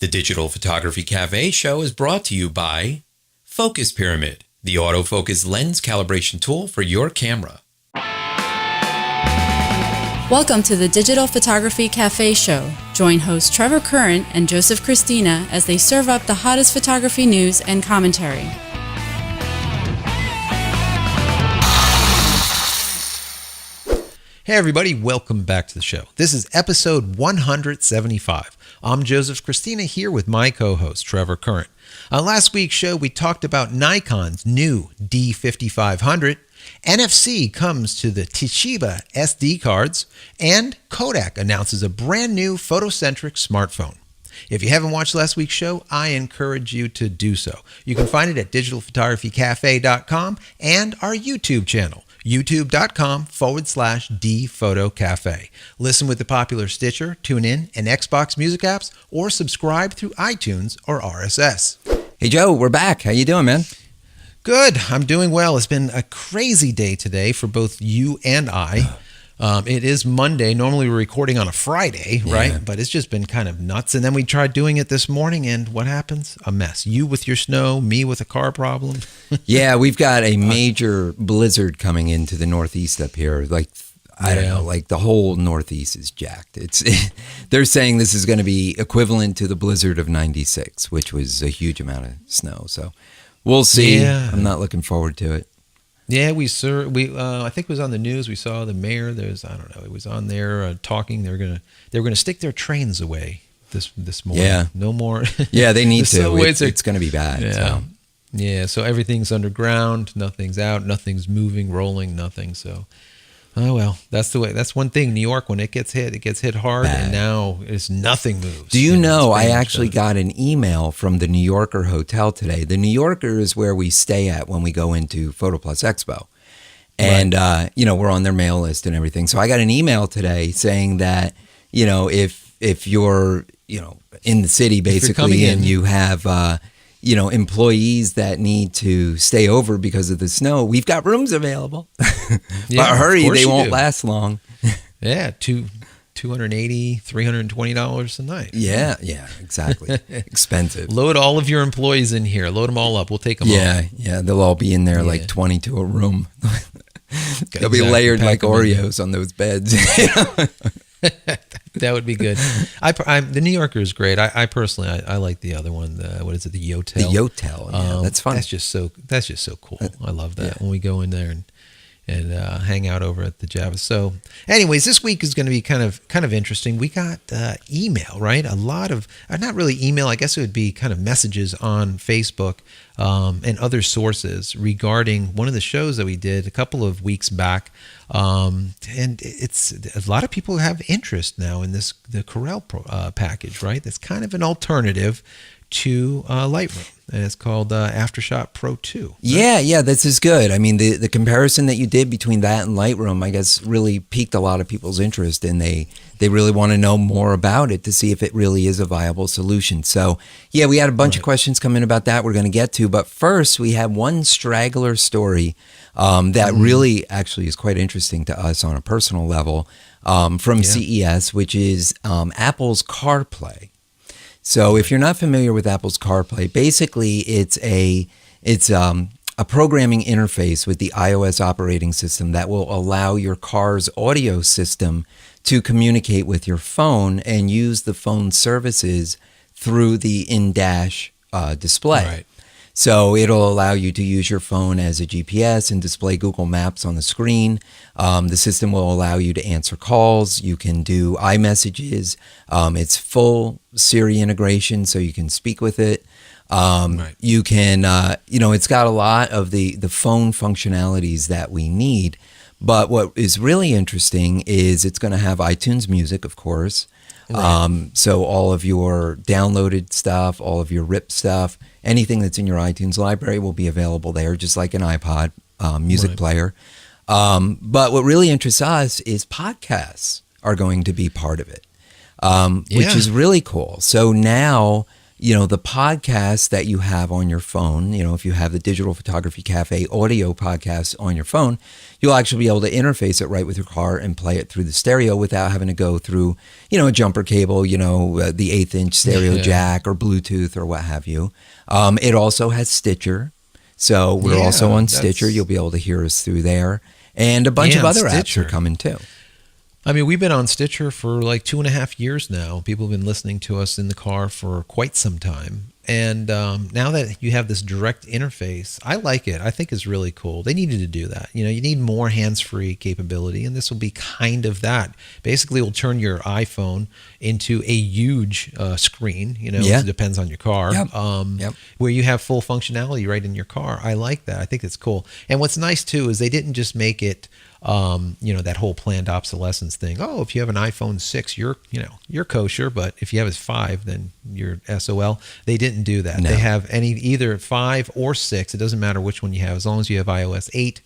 The Digital Photography Cafe show is brought to you by Focus Pyramid, the autofocus lens calibration tool for your camera. Welcome to the Digital Photography Cafe show. Join hosts Trevor Curran and Joseph Christina as they serve up the hottest photography news and commentary. Hey everybody, welcome back to the show. This is episode 175. I'm Joseph Christina here with my co-host Trevor Curran. On last week's show, we talked about Nikon's new D5500, NFC comes to the Toshiba SD cards, and Kodak announces a brand new photocentric smartphone. If you haven't watched last week's show, I encourage you to do so. You can find it at digitalphotographycafe.com and our YouTube channel, youtube.com/dphotocafe. Listen with the popular Stitcher, TuneIn, and Xbox Music apps, or subscribe through iTunes or RSS. Hey Joe, we're back. How you doing, man? Good. I'm doing well. It's been a crazy day today for both you and I. It is Monday. Normally we're recording on a Friday, right? But it's just been kind of nuts. And then we tried doing it this morning, and what happens? A mess. You with your snow, me with a car problem. Yeah, we've got a major blizzard coming into the Northeast up here. I don't know, the whole Northeast is jacked. They're saying this is going to be equivalent to the blizzard of '96, which was a huge amount of snow. So we'll see. Yeah. I'm not looking forward to it. Yeah, I think it was on the news. We saw the mayor. It was on there talking. They were gonna stick their trains away this morning. Yeah, no more. Yeah, they need to. It's going to be bad. Yeah, so everything's underground. Nothing's out. Nothing's moving, rolling. Nothing. So, oh well, that's the way. That's one thing. New York, when it gets hit hard, bad. And now nothing moves. Do you know? I actually got an email from the New Yorker hotel today. The New Yorker is where we stay at when we go into Photo Plus Expo, and we're on their mail list and everything. So I got an email today saying that if you're in the city basically and you have employees that need to stay over because of the snow, we've got rooms available. But hurry, they won't last long. Yeah, $280, $320 a night. Yeah, exactly. Expensive. Load all of your employees in here. Load them all up. We'll take them all. Yeah, they'll all be in there like 20 to a room. They'll be layered like Oreos on those beds. That would be good. The New Yorker is great. I personally like the other one. What is it? The Yotel. The Yotel. Yeah, that's fun. That's just so cool. I love that when we go in there and hang out over at the Java. So, anyways, this week is going to be kind of interesting. We got email, right? A lot of not really email. I guess it would be kind of messages on Facebook and other sources regarding one of the shows that we did a couple of weeks back. And it's a lot of people have interest now in the Corel package, right? That's kind of an alternative to Lightroom, and it's called AfterShot Pro 2. Right? Yeah, this is good. I mean, the comparison that you did between that and Lightroom, I guess, really piqued a lot of people's interest, and they really want to know more about it to see if it really is a viable solution. So, yeah, we had a bunch of questions come in about that we're going to get to, but first we have one straggler story that really actually is quite interesting to us on a personal level from CES, which is Apple's CarPlay. So if you're not familiar with Apple's CarPlay, basically it's a programming interface with the iOS operating system that will allow your car's audio system to communicate with your phone and use the phone services through the in-dash display. Right. So it'll allow you to use your phone as a GPS and display Google Maps on the screen. The system will allow you to answer calls. You can do iMessages. It's full Siri integration, so you can speak with it. Right. You can, it's got a lot of the phone functionalities that we need. But what is really interesting is it's going to have iTunes Music, of course. Right. So all of your downloaded stuff, all of your ripped stuff, anything that's in your iTunes library will be available there, just like an iPod music player. But what really interests us is podcasts are going to be part of it, which is really cool. So now, the podcast that you have on your phone, if you have the Digital Photography Cafe audio podcast on your phone, you'll actually be able to interface it right with your car and play it through the stereo without having to go through, a jumper cable, the 1/8-inch stereo jack or Bluetooth or what have you. It also has Stitcher. So we're also on Stitcher. You'll be able to hear us through there. And a bunch of other apps are coming too. I mean, we've been on Stitcher for like 2.5 years now. People have been listening to us in the car for quite some time. And now that you have this direct interface, I like it. I think it's really cool. They needed to do that. You need more hands-free capability, and this will be kind of that. Basically, it will turn your iPhone into a huge screen. It depends on your car, where you have full functionality right in your car. I like that. I think it's cool. And what's nice too is they didn't just make it that whole planned obsolescence thing. Oh, if you have an iPhone 6, you're kosher, but if you have a 5, then you're SOL. They didn't do that. No. They have either 5 or 6. It doesn't matter which one you have. As long as you have iOS 8,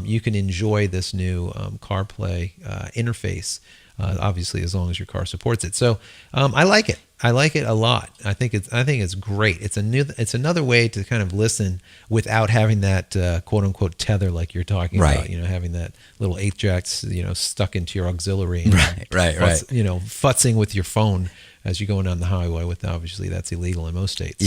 you can enjoy this new CarPlay interface. Obviously, as long as your car supports it. So I like it. I like it a lot. I think it's great. It's another way to kind of listen without having that quote unquote tether like you're talking about. Having that little 8 jacks stuck into your auxiliary. And right. Futzing with your phone as you're going down the highway. Obviously that's illegal in most states.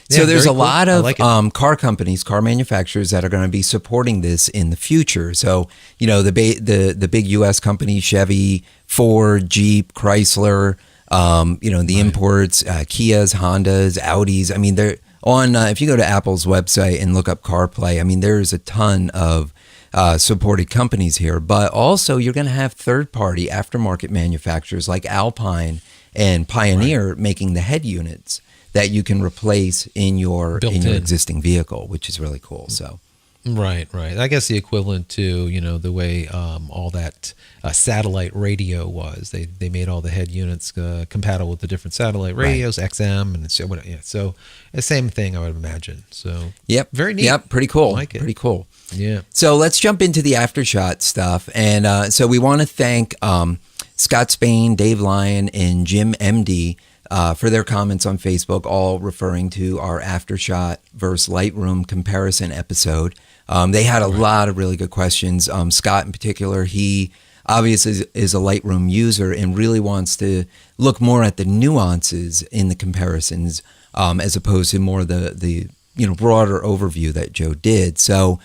So there's a lot of car companies, car manufacturers that are going to be supporting this in the future. So the big U.S. companies, Chevy, Ford, Jeep, Chrysler. The imports, Kias, Hondas, Audis. I mean, they're on, if you go to Apple's website and look up CarPlay, I mean, there's a ton of supported companies here, but also you're going to have third-party aftermarket manufacturers like Alpine and Pioneer making the head units that you can replace in your existing vehicle, which is really cool. So. Right. I guess the equivalent to, the way all that satellite radio was. They made all the head units compatible with the different satellite radios, XM, and so the same thing, I would imagine. So very neat. Pretty cool. I like it. Pretty cool. Yeah. So let's jump into the AfterShot stuff. And so we want to thank Scott Spain, Dave Lyon, and Jim MD for their comments on Facebook, all referring to our AfterShot versus Lightroom comparison episode. They had a lot of really good questions. Scott in particular, he obviously is a Lightroom user and really wants to look more at the nuances in the comparisons as opposed to more the broader overview that Joe did. So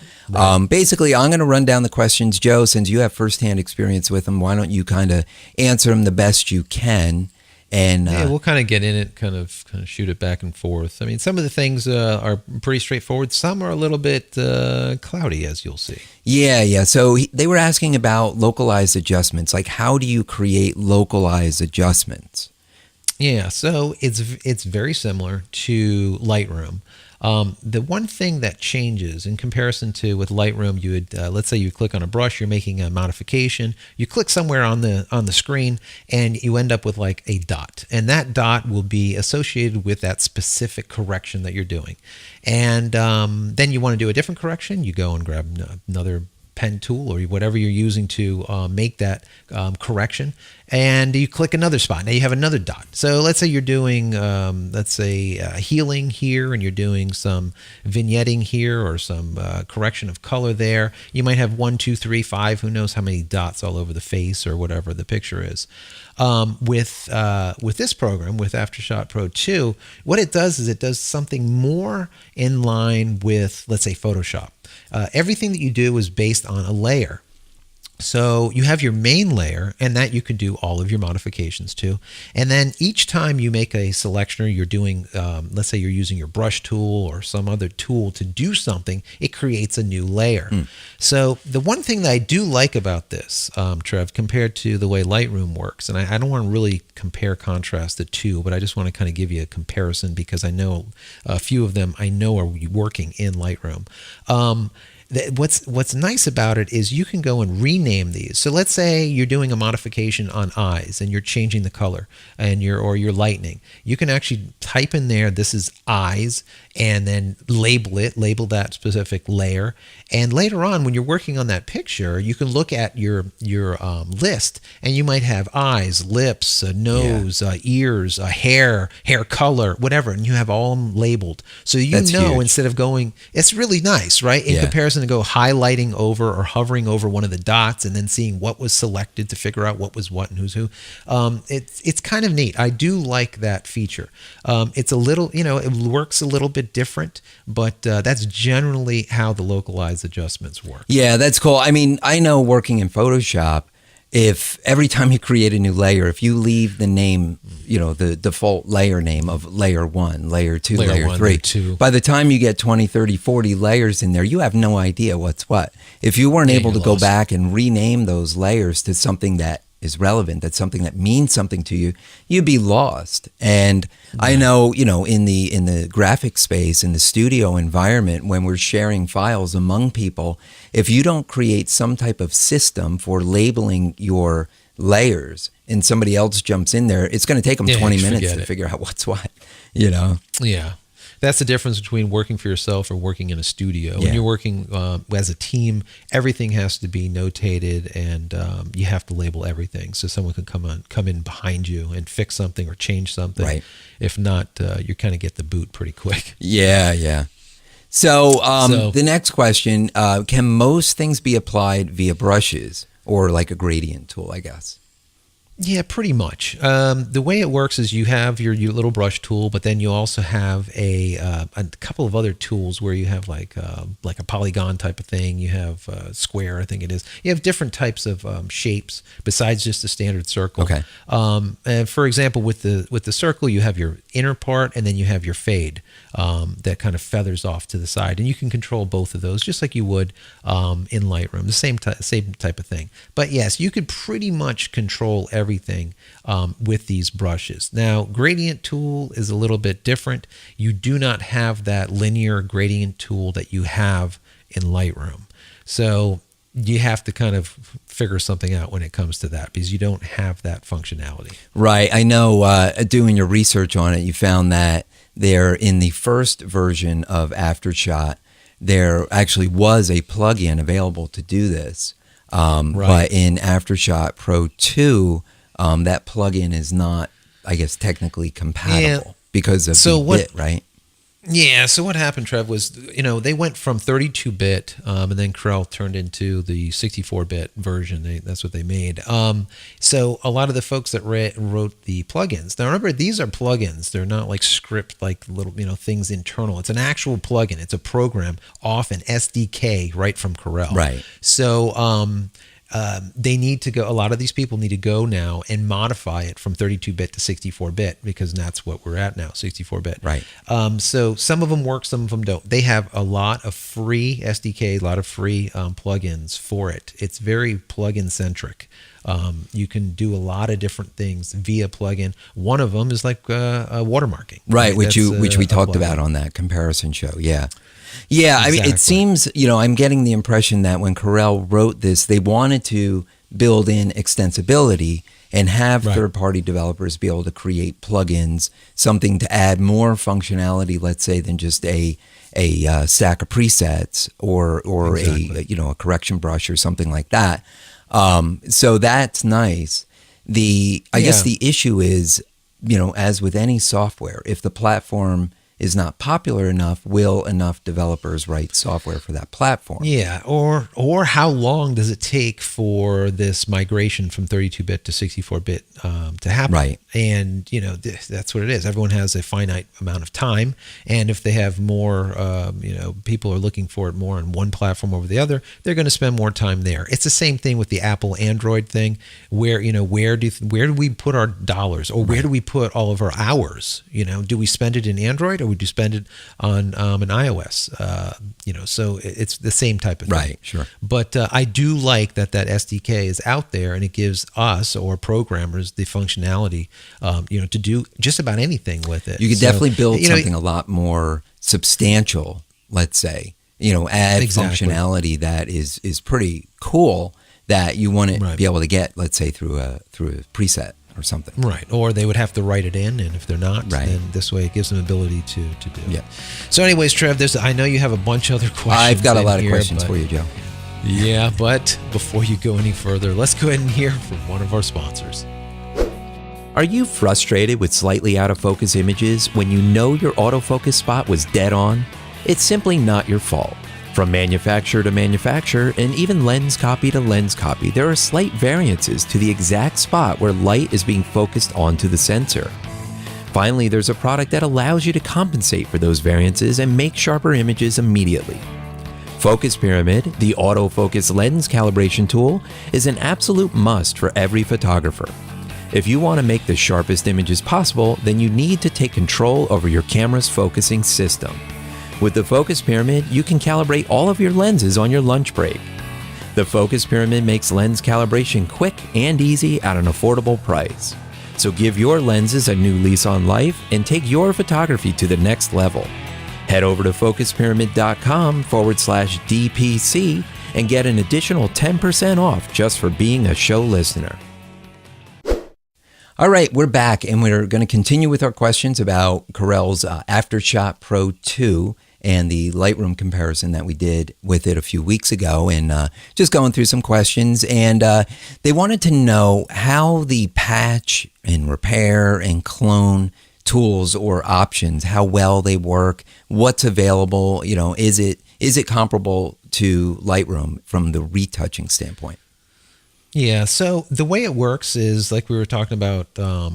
basically, I'm going to run down the questions. Joe, since you have firsthand experience with them, why don't you kind of answer them the best you can? And we'll kind of get in it, kind of shoot it back and forth. I mean, some of the things are pretty straightforward. Some are a little bit cloudy, as you'll see. Yeah. So they were asking about localized adjustments. Like, how do you create localized adjustments? Yeah, so it's very similar to Lightroom. The one thing that changes in comparison to with Lightroom, you would let's say you click on a brush, you're making a modification, you click somewhere on the screen, and you end up with like a dot, and that dot will be associated with that specific correction that you're doing. And then you want to do a different correction, you go and grab another pen tool or whatever you're using to make that correction, and you click another spot. Now you have another dot. So let's say you're doing healing here, and you're doing some vignetting here, or some correction of color there. You might have 1, 2, 3, 5, who knows how many dots all over the face or whatever the picture is. With this program, with AfterShot Pro 2, what it does is it does something more in line with, let's say, Photoshop. Everything that you do is based on a layer. So you have your main layer, and that you can do all of your modifications to. And then each time you make a selection, or you're doing, let's say you're using your brush tool or some other tool to do something, it creates a new layer. So the one thing that I do like about this, Trev, compared to the way Lightroom works, and I don't want to really compare contrast the two, but I just want to kind of give you a comparison because I know a few of them I know are working in Lightroom. what's nice about it is you can go and rename these. So let's say you're doing a modification on eyes and you're changing the color and you're lightening. You can actually type in there, this is eyes, and then label that specific layer. And later on, when you're working on that picture, you can look at your list, and you might have eyes, lips, nose, ears, hair color, whatever, and you have all them labeled. So that's huge. Instead of going, it's really nice, right? In comparison to go highlighting over or hovering over one of the dots and then seeing what was selected to figure out what was what and who's who. It's kind of neat. I do like that feature. It's a little, it works a little bit different, but that's generally how the localized adjustments work. Yeah, that's cool. I mean, I know working in Photoshop, if every time you create a new layer, if you leave the name, the default layer name of layer 1, layer 2, layer 3, by the time you get 20, 30, 40 layers in there, you have no idea what's what. If you weren't able to go back and rename those layers to something that is relevant, that's something that means something to you, you'd be lost. And I know, in the graphic space, in the studio environment, when we're sharing files among people, if you don't create some type of system for labeling your layers and somebody else jumps in there, it's going to take them 20 minutes to figure out what's what, Yeah. That's the difference between working for yourself or working in a studio. When you're working as a team, everything has to be notated, and you have to label everything so someone can come in behind you and fix something or change something. Right. If not, you kind of get the boot pretty quick. Yeah. So the next question, can most things be applied via brushes or like a gradient tool, I guess? Yeah, pretty much. The way it works is you have your little brush tool, but then you also have a couple of other tools where you have like a polygon type of thing. You have square, I think it is. You have different types of shapes besides just a standard circle. Okay. And for example, with the circle, you have your inner part, and then you have your fade that kind of feathers off to the side, and you can control both of those just like you would in Lightroom. The same type of thing. But yes, you could pretty much control everything with these brushes. Now, gradient tool is a little bit different. You do not have that linear gradient tool that you have in Lightroom. So you have to kind of figure something out when it comes to that because you don't have that functionality. Right. I know doing your research on it, you found that there in the first version of AfterShot, there actually was a plugin available to do this. But in AfterShot Pro 2, that plugin is not, I guess, technically compatible because of the bit, right? Yeah, so what happened, Trev, was, they went from 32-bit, and then Corel turned into the 64-bit version. That's what they made. So a lot of the folks that wrote the plugins, now remember, these are plugins. They're not like script, like little, things internal. It's an actual plugin. It's a program off an SDK right from Corel. Right. So they need to go, a lot of these people need to go now and modify it from 32-bit to 64-bit because that's what we're at now, 64-bit. Right. So some of them work, some of them don't. They have a lot of free SDK, a lot of free plugins for it. It's very plugin centric. You can do a lot of different things via plugin. One of them is like watermarking. Right, which we talked about on that comparison show. Yeah. Yeah, exactly. I mean, it seems, I'm getting the impression that when Corel wrote this, they wanted to build in extensibility and have third-party developers be able to create plugins, something to add more functionality, let's say, than just a stack of presets or a correction brush or something like that. So that's nice. I guess the issue is, as with any software, if the platform is not popular enough, will enough developers write software for that platform? Yeah, or how long does it take for this migration from 32-bit to 64-bit to happen? Right. And, that's what it is. Everyone has a finite amount of time, and if they have more, people are looking for it more on one platform over the other, they're going to spend more time there. It's the same thing with the Apple Android thing, where, where do we put our dollars, or where do we put all of our hours? Do we spend it in Android, or would you spend it on an iOS? So it's the same type of thing. Right, sure. But I do like that SDK is out there, and it gives us or programmers the functionality, to do just about anything with it. You could definitely build something a lot more substantial, let's say, add functionality that is pretty cool that you wouldn't be able to get, let's say, through a preset or something. Right. Or they would have to write it in, and if they're not, then this way it gives them ability to do it. So anyways, Trev, I know you have a bunch of other questions. I've got a lot of questions for you, Joe. Yeah, but before you go any further, let's go ahead and hear from one of our sponsors. Are you frustrated with slightly out of focus images when you know your autofocus spot was dead on? It's simply not your fault. From manufacturer to manufacturer, and even lens copy to lens copy, there are slight variances to the exact spot where light is being focused onto the sensor. Finally, there's a product that allows you to compensate for those variances and make sharper images immediately. Focus Pyramid, the autofocus lens calibration tool, is an absolute must for every photographer. If you want to make the sharpest images possible, then you need to take control over your camera's focusing system. With the Focus Pyramid, you can calibrate all of your lenses on your lunch break. The Focus Pyramid makes lens calibration quick and easy at an affordable price. So give your lenses a new lease on life and take your photography to the next level. Head over to focuspyramid.com/DPC and get an additional 10% off just for being a show listener. All right, we're back, and we're going to continue with our questions about Corel's AfterShot Pro 2 and the Lightroom comparison that we did with it a few weeks ago, and just going through some questions. And they wanted to know how the patch and repair and clone tools or options, how well they work, what's available, is it comparable to Lightroom from the retouching standpoint? Yeah, so the way it works is, like we were talking about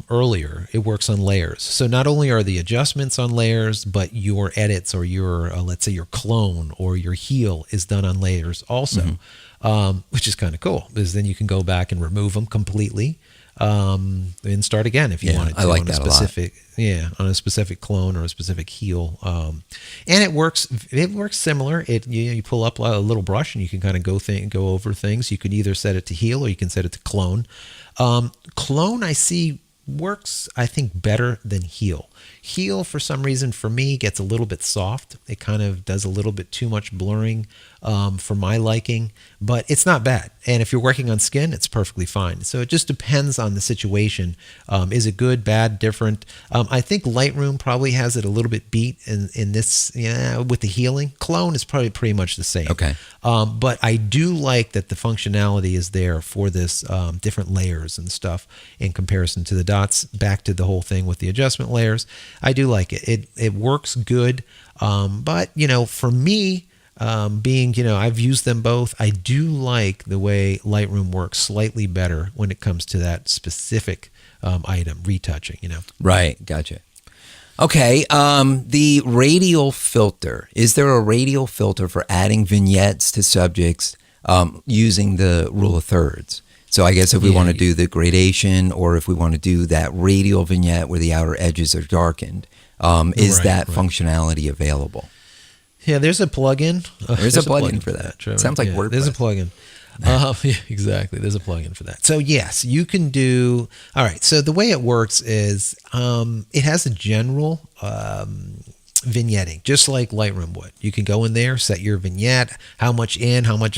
earlier, it works on layers. So not only are the adjustments on layers, but your edits or your, let's say your clone or your heal is done on layers also, which is kind of cool, because then you can go back and remove them completely and start again if you wanted to. I like on that a specific, on a specific clone or a specific heal. And it works similar. You pull up a little brush and you can kind of go over things. You can either set it to heal or you can set it to clone. Clone I see works, I think, better than heal. Heal, for some reason, for me, gets a little bit soft. It kind of does a little bit too much blurring for my liking, but it's not bad. And if you're working on skin, it's perfectly fine. So it just depends on the situation. Is it good, bad, different? I think Lightroom probably has it a little bit beat in this, with the healing. Clone is probably pretty much the same. Okay. But I do like that the functionality is there for this different layers and stuff in comparison to the dots. Back to the whole thing with the adjustment layers. I do like it. It works good. But, for me, being, I've used them both, I do like the way Lightroom works slightly better when it comes to that specific item, retouching, Right, gotcha. Okay, the radial filter. Is there a radial filter for adding vignettes to subjects using the rule of thirds? So I guess if we want to do the gradation, or if we want to do that radial vignette where the outer edges are darkened, is that functionality available? Yeah, there's a plugin. There's a plugin for that. Sounds like WordPress. There's a plugin. Yeah, exactly. There's a plugin for that. So yes, you can do. All right. So the way it works is it has a general vignetting, just like Lightroom would. You can go in there, set your vignette, how much in, how much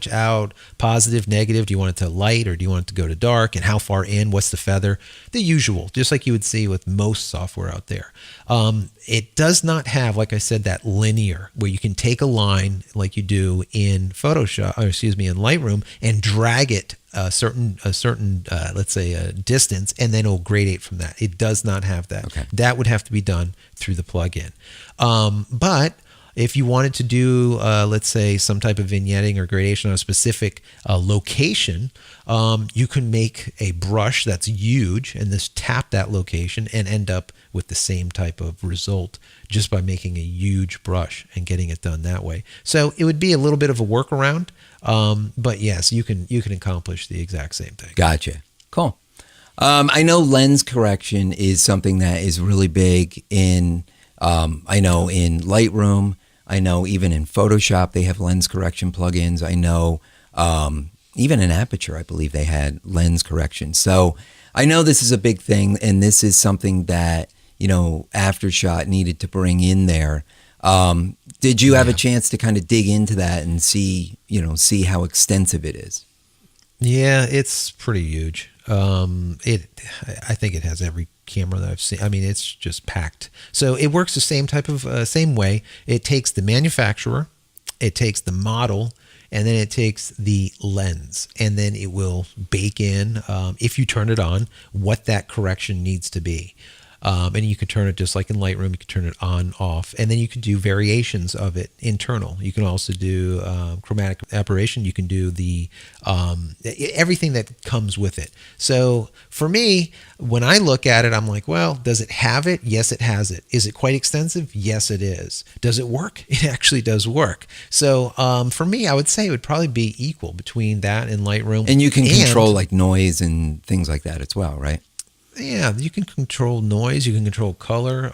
out, positive, negative. Do you want it to light or do you want it to go to dark? And how far in? What's the feather? The usual, just like you would see with most software out there. It does not have, like I said, that linear where you can take a line like you do in Photoshop, or in Lightroom, and drag it a certain let's say a distance, and then it'll gradate from that. It does not have that. Okay. That would have to be done through the plugin. But if you wanted to do, let's say, some type of vignetting or gradation on a specific location, you can make a brush that's huge and just tap that location and end up with the same type of result just by making a huge brush and getting it done that way. So it would be a little bit of a workaround, but yes, you can accomplish the exact same thing. Gotcha. Cool. I know lens correction is something that is really big in, I know in Lightroom. I know even in Photoshop, they have lens correction plugins. I know even in Aperture, I believe they had lens correction. So I know this is a big thing, and this is something that, AfterShot needed to bring in there. Did you have a chance to kind of dig into that and see how extensive it is? Yeah, it's pretty huge. I think it has every camera that I've seen. I mean, it's just packed. So it works the same way. It takes the manufacturer, it takes the model, and then it takes the lens, and then it will bake in, if you turn it on, what that correction needs to be. And you can turn it just like in Lightroom. You can turn it on, off, and then you can do variations of it internal. You can also do chromatic aberration. You can do the everything that comes with it. So for me, when I look at it, I'm like, well, does it have it? Yes, it has it. Is it quite extensive? Yes, it is. Does it work? It actually does work. So for me, I would say it would probably be equal between that and Lightroom. And you can control like noise and things like that as well, right? Yeah, you can control noise, you can control color,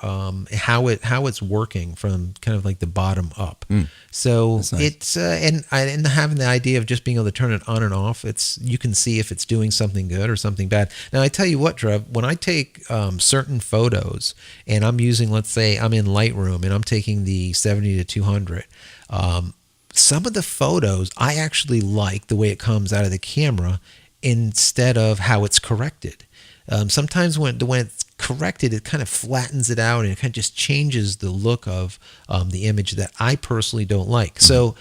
how it's working from kind of like the bottom up. So nice. It's and having the idea of just being able to turn it on and off, you can see if it's doing something good or something bad. Now I tell you what, Trev, when I take certain photos and I'm using, let's say I'm in Lightroom and I'm taking the 70 to 200. Some of the photos I actually like the way it comes out of the camera instead of how it's corrected. Sometimes when it's corrected, it kind of flattens it out and it kind of just changes the look of the image that I personally don't like. So,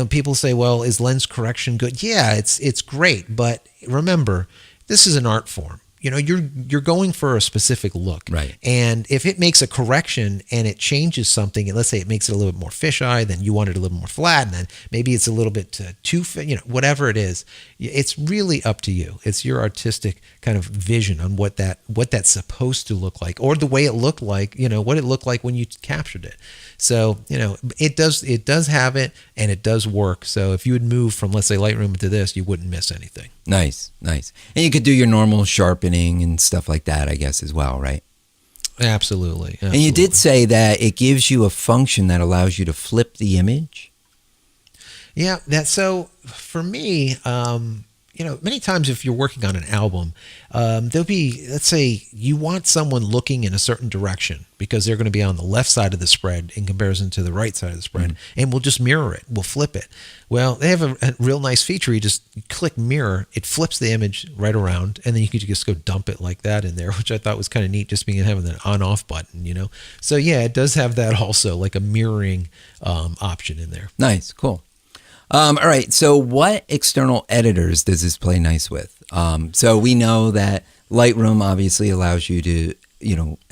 people say, well, is lens correction good? Yeah, it's great. But remember, this is an art form. You're going for a specific look. Right. And if it makes a correction and it changes something, and let's say it makes it a little bit more fisheye, then you want it a little more flat, and then maybe it's a little bit too, whatever it is, it's really up to you. It's your artistic kind of vision on what that's supposed to look like, or the way it looked like, what it looked like when you captured it. So, it does have it, and it does work. So if you would move from, let's say, Lightroom to this, you wouldn't miss anything. Nice. And you could do your normal sharpening and stuff like that, I guess, as well, right? Absolutely. And you did say that it gives you a function that allows you to flip the image. Yeah, so for me, many times if you're working on an album, there'll be, let's say you want someone looking in a certain direction because they're going to be on the left side of the spread in comparison to the right side of the spread, and we'll just mirror it. We'll flip it. Well, they have a real nice feature. You just click mirror, it flips the image right around, and then you can just go dump it like that in there, which I thought was kind of neat, just having an on-off button, So yeah, it does have that also, like a mirroring option in there. Nice, cool. All right, so what external editors does this play nice with? So we know that Lightroom obviously allows you to,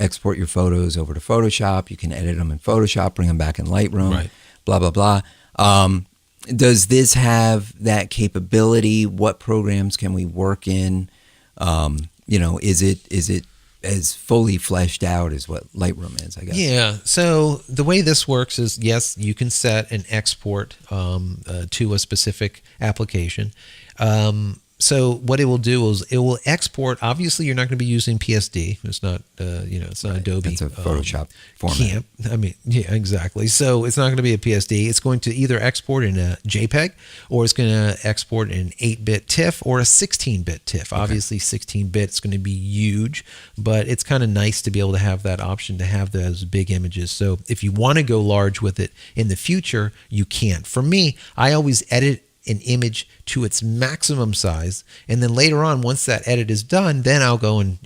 export your photos over to Photoshop. You can edit them in Photoshop, bring them back in Lightroom, right. Blah, blah, blah. Does this have that capability? What programs can we work in? Is it as fully fleshed out as what Lightroom is, I guess? Yeah. So the way this works is, yes, you can set an export to a specific application. So what it will do is it will export. Obviously, you're not going to be using PSD. It's not, it's not right. Adobe. It's a Photoshop format. Yeah, exactly. So it's not going to be a PSD. It's going to either export in a JPEG, or it's going to export in an 8-bit TIFF or a 16-bit TIFF. Okay. Obviously, 16-bit is going to be huge, but it's kind of nice to be able to have that option to have those big images. So if you want to go large with it in the future, you can. For me, I always edit an image to its maximum size, and then later on, once that edit is done, then I'll go and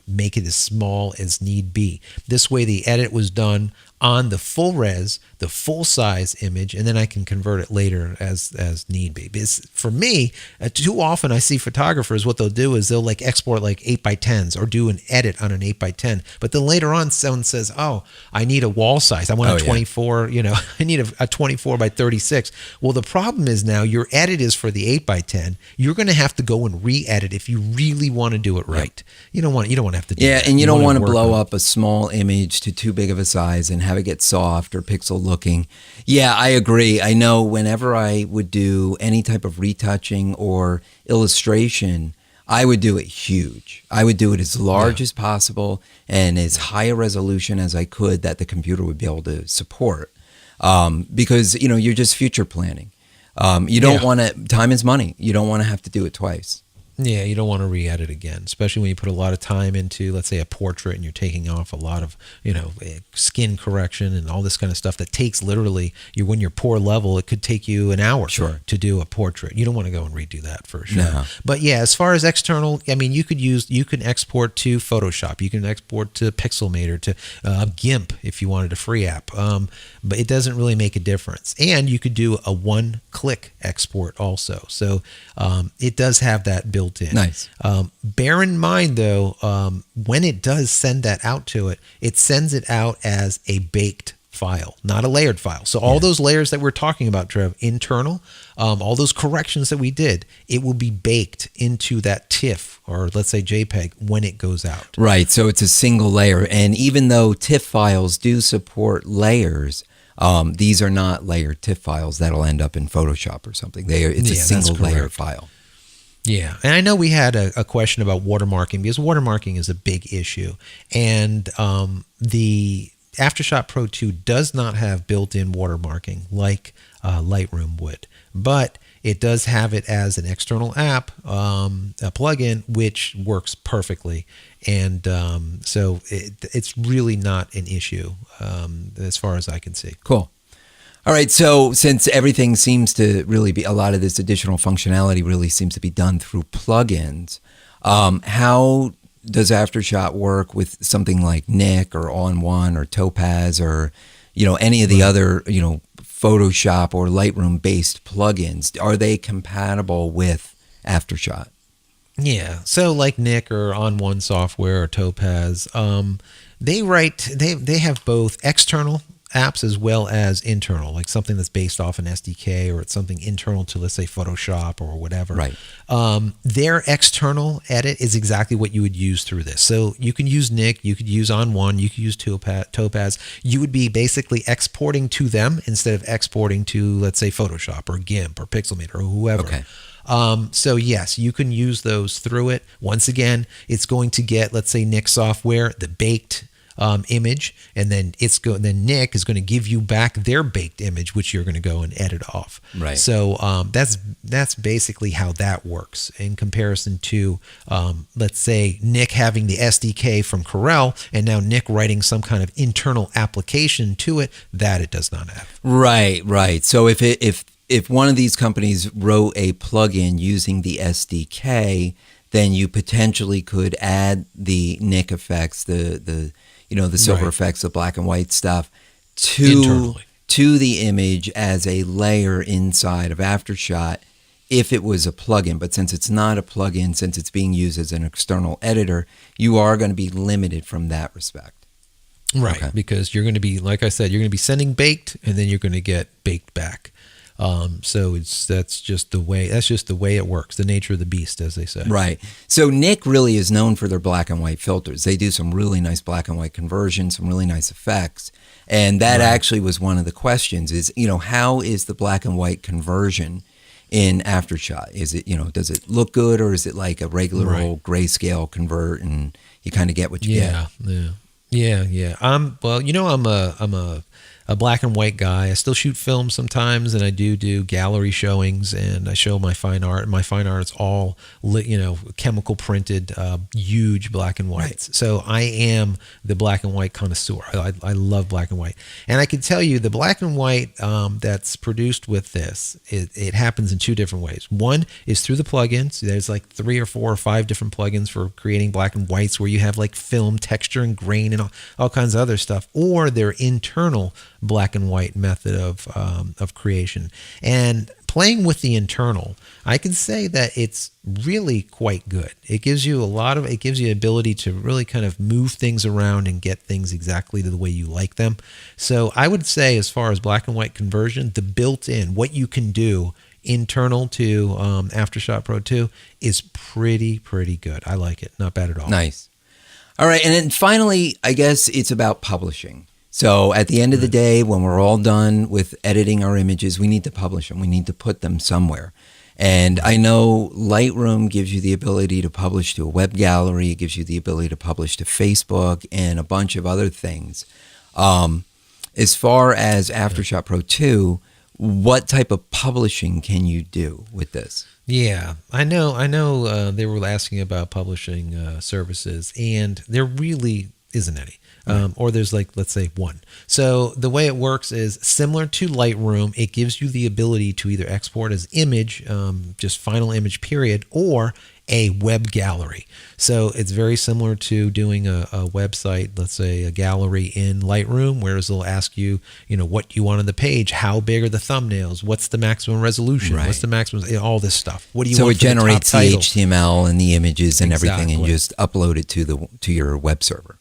make it as small as need be. This way the edit was done on the full res, the full size image, and then I can convert it later as need be. Because for me, too often I see photographers, what they'll do is they'll like export like 8x10s or do an edit on an 8x10, but then later on someone says, oh, I need a wall size. I want a 24, I need a 24 by 36. Well, the problem is now your edit is for the 8x10. You're going to have to go and re-edit if you really want to do it right. You don't want to have to do that. And you don't want to blow up a small image to too big of a size and have it get soft or pixel looking. Yeah, I agree. I know whenever I would do any type of retouching or illustration, I would do it huge. I would do it as large as possible and as high a resolution as I could that the computer would be able to support. Because, you're just future planning. You don't want to, time is money. You don't want to have to do it twice. Yeah, you don't want to re-edit again, especially when you put a lot of time into, let's say, a portrait and you're taking off a lot of, skin correction and all this kind of stuff that takes literally, when you're poor level, it could take you an hour to do a portrait. You don't want to go and redo that for sure. No. But yeah, as far as external, I mean, you can export to Photoshop, you can export to Pixelmator, to GIMP if you wanted a free app. But it doesn't really make a difference. And you could do a one-click export also. So it does have that built in. Nice. Bear in mind, though, when it does send that out to it, it sends it out as a baked file, not a layered file. So all those layers that we're talking about, Trev, internal, all those corrections that we did, it will be baked into that TIFF, or let's say JPEG, when it goes out. Right. So it's a single layer. And even though TIFF files do support layers, these are not layered TIFF files that'll end up in Photoshop or something. It's a single layer file. Yeah, and I know we had a question about watermarking, because watermarking is a big issue, and the AfterShot Pro 2 does not have built-in watermarking like Lightroom would, but it does have it as an external app, a plugin, which works perfectly, and so it's really not an issue as far as I can see. Cool. All right, so since everything seems to really be, a lot of this additional functionality really seems to be done through plugins, how does AfterShot work with something like Nik or All-in-One or Topaz or, any of the other, Photoshop or Lightroom-based plugins? Are they compatible with AfterShot? Yeah, so like Nik or On1 Software or Topaz, they have both external apps as well as internal, like something that's based off an SDK, or it's something internal to, let's say, Photoshop or whatever. Right. Their external edit is exactly what you would use through this. So you can use Nik, you could use On1, you could use Topaz. You would be basically exporting to them instead of exporting to, let's say, Photoshop or GIMP or Pixelmator or whoever. Okay. So yes, you can use those through it. Once again, it's going to get, let's say, Nik software, the baked image, and then then Nik is going to give you back their baked image, which you're going to go and edit off. Right. So that's basically how that works in comparison to let's say Nik having the SDK from Corel, and now Nik writing some kind of internal application to it that it does not have. Right. So if one of these companies wrote a plugin using the SDK, then you potentially could add the Nik effects, the silver effects, the black and white stuff to the image as a layer inside of AfterShot if it was a plugin. But since it's not a plugin, since it's being used as an external editor, you are going to be limited from that respect. Right, okay. Because you're going to be, like I said, you're going to be sending baked, and then you're going to get baked back. So that's just the way it works, the nature of the beast, as they say. Right. So Nik really is known for their black and white filters. They do some really nice black and white conversions, some really nice effects. And that actually was one of the questions is, how is the black and white conversion in AfterShot? Is it, does it look good, or is it like a regular old grayscale convert and you kind of get what you get? Yeah. I'm a black and white guy. I still shoot film sometimes, and I do gallery showings, and I show my fine art. And my fine art is all chemical printed, huge black and whites. Right. So I am the black and white connoisseur. I love black and white, and I can tell you the black and white that's produced with this. It happens in two different ways. One is through the plugins. There's like 3 or 4 or 5 different plugins for creating black and whites, where you have like film texture and grain and all kinds of other stuff, or their internal black and white method of creation. And playing with the internal, I can say that it's really quite good. It gives you the ability to really kind of move things around and get things exactly to the way you like them. So I would say, as far as black and white conversion, the built-in, what you can do internal to AfterShot Pro 2 is pretty good. I like it. Not bad at all. Nice. All right. And then finally, I guess it's about publishing. So at the end of the day, when we're all done with editing our images, we need to publish them. We need to put them somewhere. And I know Lightroom gives you the ability to publish to a web gallery. It gives you the ability to publish to Facebook and a bunch of other things. As far as AfterShot Pro 2, what type of publishing can you do with this? Yeah, I know. They were asking about publishing services, and there really isn't any. Or there's let's say one. So the way it works is similar to Lightroom. It gives you the ability to either export as image, just final image period, or a web gallery. So it's very similar to doing a website, let's say a gallery in Lightroom, whereas they'll ask you, what you want on the page, how big are the thumbnails, what's the maximum resolution, what's the maximum, all this stuff. What do you want? So it generates the HTML and the images and everything, and just upload it to your web server.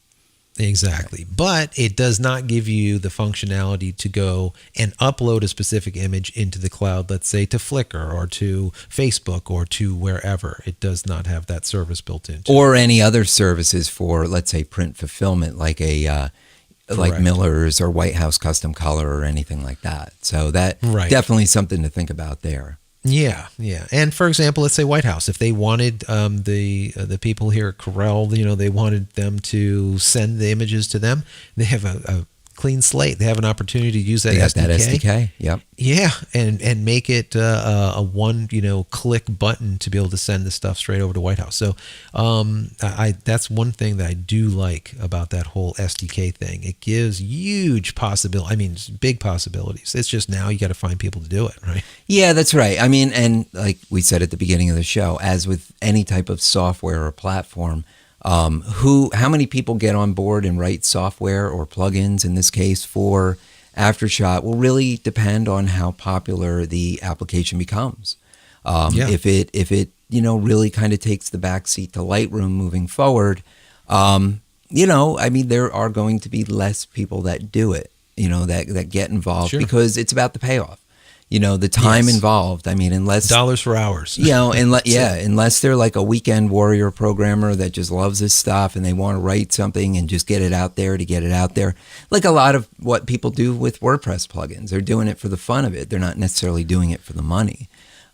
Exactly. But it does not give you the functionality to go and upload a specific image into the cloud, let's say to Flickr or to Facebook or to wherever. It does not have that service built into it. Or any other services for, let's say, print fulfillment, like like Miller's or White House Custom Color or anything like that. So that definitely something to think about there. Yeah. And for example, let's say White House, if they wanted the people here at Corel, they wanted them to send the images to them, they have a clean slate. They have an opportunity to use that SDK. That SDK, yep. Yeah, and make it a one click button to be able to send the stuff straight over to White House. So that's one thing that I do like about that whole SDK thing. It gives huge possibility. I mean, big possibilities. It's just now you got to find people to do it, right? Yeah, that's right. I mean, and like we said at the beginning of the show, as with any type of software or platform, how many people get on board and write software or plugins in this case for AfterShot will really depend on how popular the application becomes. If it really kind of takes the backseat to Lightroom moving forward, I mean, there are going to be less people that do it, that get involved because it's about the payoff. The time involved. I mean, unless dollars for hours. Unless they're like a weekend warrior programmer that just loves this stuff and they want to write something and just get it out there to get it out there. Like a lot of what people do with WordPress plugins, they're doing it for the fun of it. They're not necessarily doing it for the money.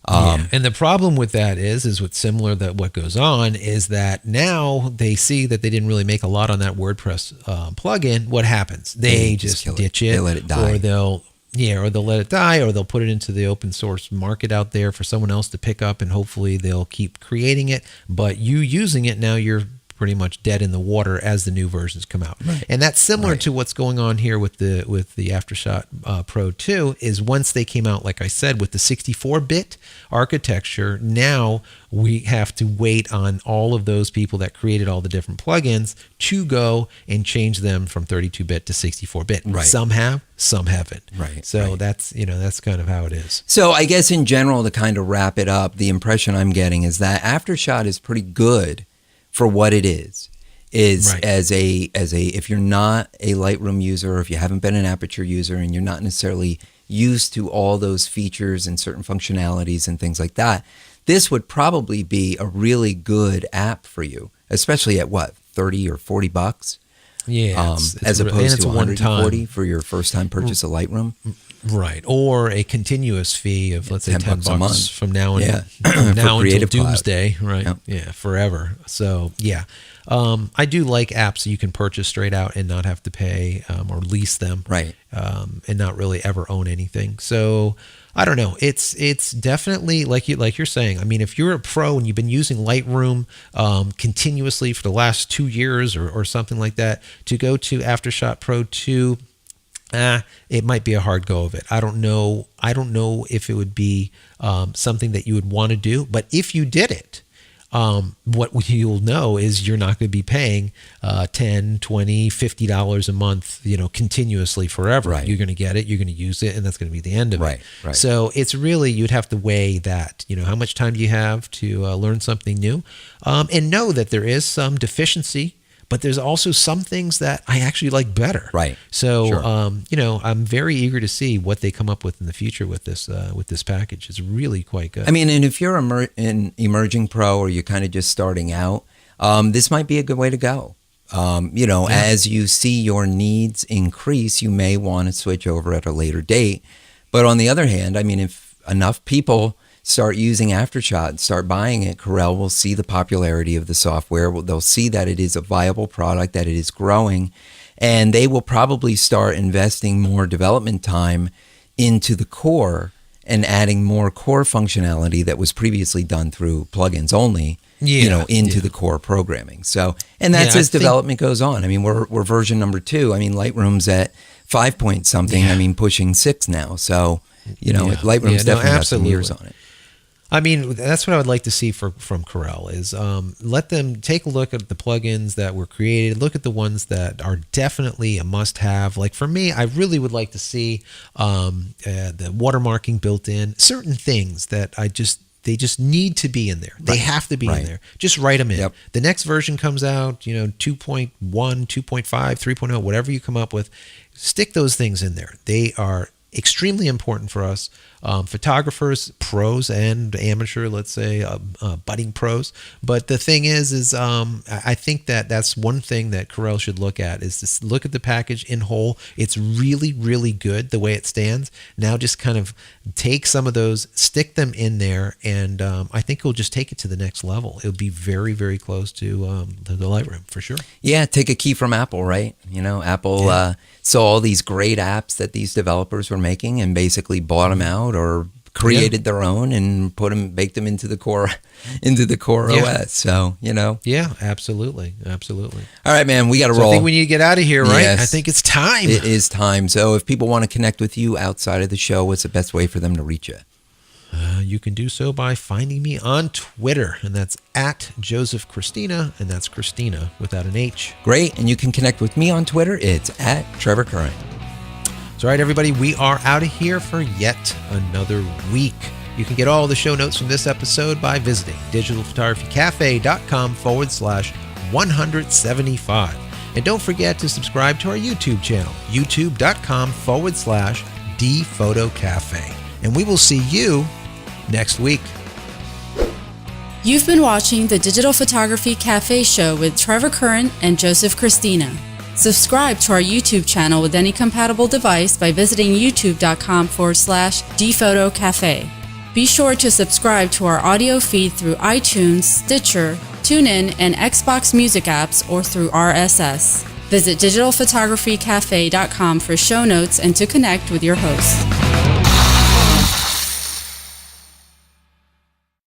And the problem with that is what's similar that what goes on is that now they see that they didn't really make a lot on that WordPress plugin. What happens? They just ditch it. They let it die. Or they'll let it die, or they'll put it into the open source market out there for someone else to pick up, and hopefully they'll keep creating it. But you using it, now you're pretty much dead in the water as the new versions come out. Right. And that's similar to what's going on here with the AfterShot Pro 2 is once they came out, like I said, with the 64-bit architecture, now we have to wait on all of those people that created all the different plugins to go and change them from 32-bit to 64-bit. Right. Some have, some haven't. Right. So that's kind of how it is. So I guess in general, to kind of wrap it up, the impression I'm getting is that AfterShot is pretty good for what it is as a if you're not a Lightroom user, or if you haven't been an Aperture user and you're not necessarily used to all those features and certain functionalities and things like that, this would probably be a really good app for you, especially at what, $30 or $40? Yeah, as opposed to $140 for your first time purchase of Lightroom. Right, or a continuous fee of let's say $10 a month from now until doomsday, right? Yep. Yeah, forever. So I do like apps that you can purchase straight out and not have to pay or lease them, right? And not really ever own anything. So I don't know. It's definitely like you're saying. I mean, if you're a pro and you've been using Lightroom continuously for the last 2 years or something like that, to go to AfterShot Pro 2. It might be a hard go of it. I don't know if it would be something that you would want to do, but if you did it, what you'll know is you're not going to be paying $10, $20, $50 a month, continuously forever. Right. You're going to get it, you're going to use it, and that's going to be the end of it. Right. So it's really, you'd have to weigh that, how much time do you have to learn something new, and know that there is some deficiency. But there's also some things that I actually like better. Right. So, I'm very eager to see what they come up with in the future with this package. It's really quite good. I mean, and if you're an emerging pro or you're kind of just starting out, this might be a good way to go. As you see your needs increase, you may want to switch over at a later date. But on the other hand, I mean, if enough people start using AfterShot, start buying it, Corel will see the popularity of the software. They'll see that it is a viable product, that it is growing, and they will probably start investing more development time into the core and adding more core functionality that was previously done through plugins only, into the core programming. So, and that's as development goes on. I mean, we're version number 2. I mean, Lightroom's at 5 point something. I mean, pushing 6 now. So, Lightroom's definitely got some years on it. I mean, that's what I would like to see from Corel is let them take a look at the plugins that were created, look at the ones that are definitely a must-have. Like for me, I really would like to see the watermarking built in, certain things that they just need to be in there. They have to be in there. Just write them in. Yep. The next version comes out, 2.1, 2.5, 3.0, whatever you come up with, stick those things in there. They are extremely important for us, photographers, pros and amateur, let's say budding pros. But the thing is I think that's one thing that Corel should look at, is to look at the package in whole. It's really, really good the way it stands. Now just kind of take some of those, stick them in there, and I think it'll just take it to the next level. It'll be very, very close to the Lightroom for sure. Yeah, take a key from Apple, right? Apple saw all these great apps that these developers were making and basically bought them out or created their own and baked them into the core OS. So, Yeah, absolutely. All right, man, we got to roll. I think we need to get out of here, right? Yes. I think it's time. It is time. So if people want to connect with you outside of the show, what's the best way for them to reach you? You can do so by finding me on Twitter, and that's at Joseph Christina, and that's Christina without an H. Great, and you can connect with me on Twitter. It's at Trevor Current. So, all right, everybody, we are out of here for yet another week. You can get all the show notes from this episode by visiting digitalphotographycafe.com/175. And don't forget to subscribe to our YouTube channel, youtube.com/dphotocafe. And we will see you next week. You've been watching the Digital Photography Cafe show with Trevor Current and Joseph Christina. Subscribe to our YouTube channel with any compatible device by visiting youtube.com/dphotocafe. Be sure to subscribe to our audio feed through iTunes, Stitcher, TuneIn, and Xbox Music apps, or through RSS. Visit digitalphotographycafe.com for show notes and to connect with your host.